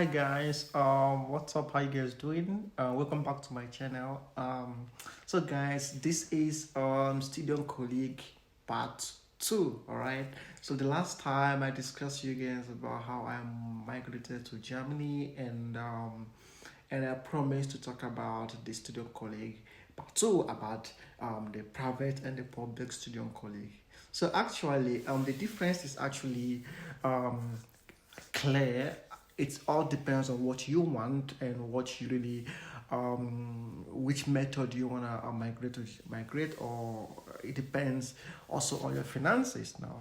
Hi guys, what's up? How you guys doing? Welcome back to my channel. So guys, this is Studienkolleg part 2. All right. So the last time I discussed you guys about how I migrated to Germany, and I promised to talk about the Studienkolleg part 2 about the private and the public Studienkolleg. So actually, the difference is actually um clear. It all depends on what you want and what you really which method you want to migrate, or it depends also on your finances now.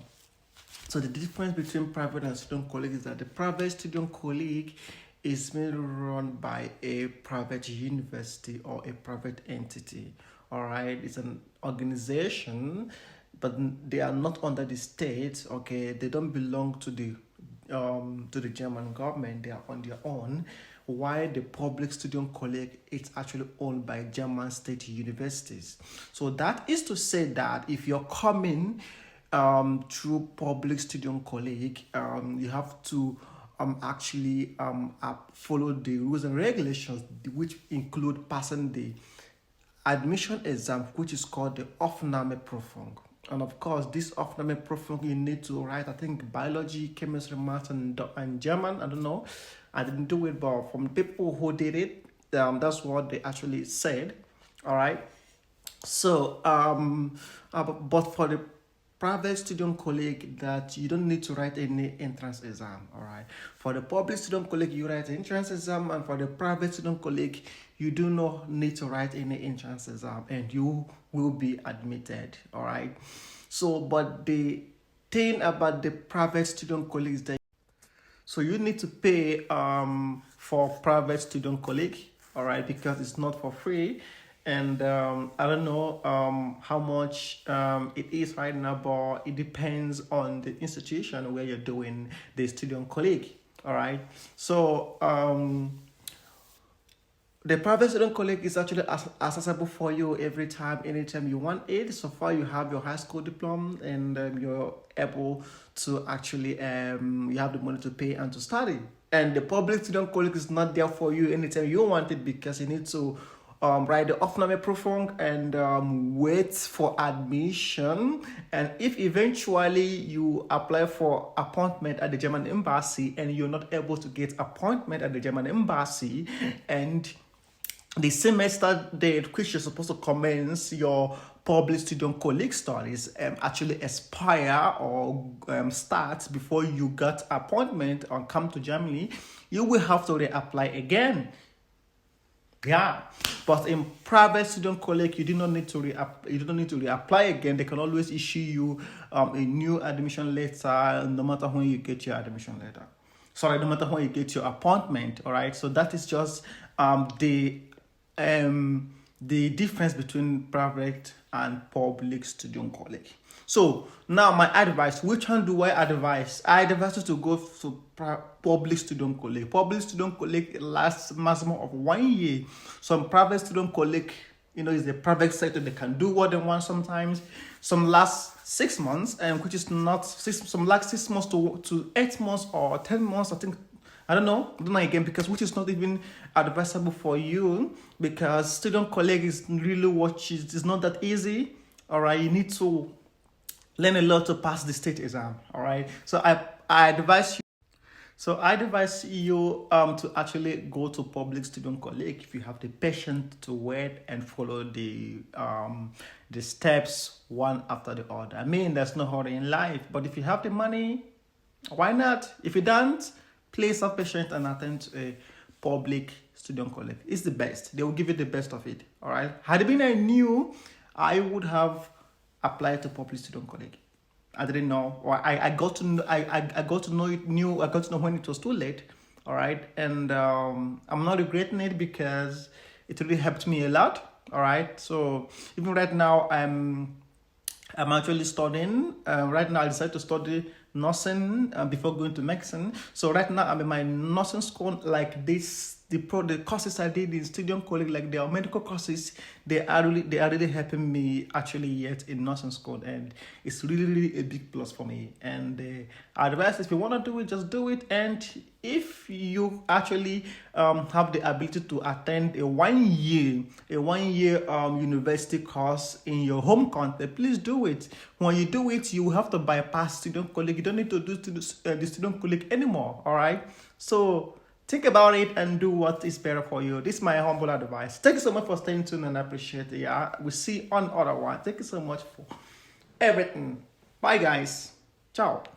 So the difference between private and student colleague is that the private student colleague is mainly run by a private university or a private entity. All right, it's an organization, but they are not under the state. Okay, they don't belong to the German government. They are on their own. While the public student colleague is actually owned by German state universities. So that is to say that if you're coming through public student colleague, you have to actually follow the rules and regulations, which include passing the admission exam, which is called the Aufnahmeprüfung. And of course, this Aufnahmeprüfung, you need to write, I think, biology, chemistry, math, and German. I don't know. I didn't do it, but from people who did it, that's what they actually said. All right. So, but for the private student colleague, that you don't need to write any entrance exam. All right. For the public student colleague, you write an entrance exam, and for the private student colleague, you do not need to write any entrance exam, and you will be admitted. All right. So, but the thing about the private student colleagues that so you need to pay for private student colleague, all right, because it's not for free. And I don't know how much it is right now, but it depends on the institution where you're doing the student colleague, all right. So the private student colleague is actually accessible for you every time, anytime you want it. So far, you have your high school diploma, and you're able to actually you have the money to pay and to study. And the public student colleague is not there for you anytime you want it, because you need to write the Aufnahmeprüfung and wait for admission. And if eventually you apply for appointment at the German embassy and you're not able to get appointment at the German embassy, and the semester date which you're supposed to commence your public student colleague studies actually expire or start before you got appointment or come to Germany, you will have to reapply again. Yeah, but in private student colleague, you do not need to reapply again. They can always issue you a new admission letter, no matter when you get your admission letter. Sorry, no matter when you get your appointment. All right, so that is just the difference between private and public student colleague. So now my advice, which one do I advise? I advise you to go to public student colleague. Public student colleague lasts maximum of 1 year. Some private student colleague, is the private sector, they can do what they want sometimes. Some last 6 months, which is not some last 6 months to 8 months or 10 months, I think. I don't know again, because which is not even advisable for you, because student colleague is really it's not that easy. All right, you need to learn a lot to pass the state exam. All right, so I advise you. So I advise you to actually go to public student colleague if you have the patience to wait and follow the steps one after the other. I mean, there's no hurry in life, but if you have the money, why not? If you don't, please have patience and attend to a public student colleague. It's the best. They will give you the best of it. All right. Had it been I knew, I would have applied to public student colleague. I didn't know, or I got to know, I got to know it new. I got to know when it was too late. All right, and I'm not regretting it, because it really helped me a lot. All right, so even right now I'm actually studying. Right now I decided to study nursing before going to medicine. So right now I'm in my nursing school like this the courses I did in Studienkolleg, like their medical courses, they are really helping me actually yet in nursing school, and it's really a big plus for me. And advice, if you want to do it, just do it. And if you actually have the ability to attend a one year university course in your home country, please do it. When you do it, you will have to bypass Studienkolleg. You don't need to do the Studienkolleg anymore. All right. So think about it and do what is better for you. This is my humble advice. Thank you so much for staying tuned, and I appreciate it. Yeah, we'll see you on other one. Thank you so much for everything. Bye, guys. Ciao.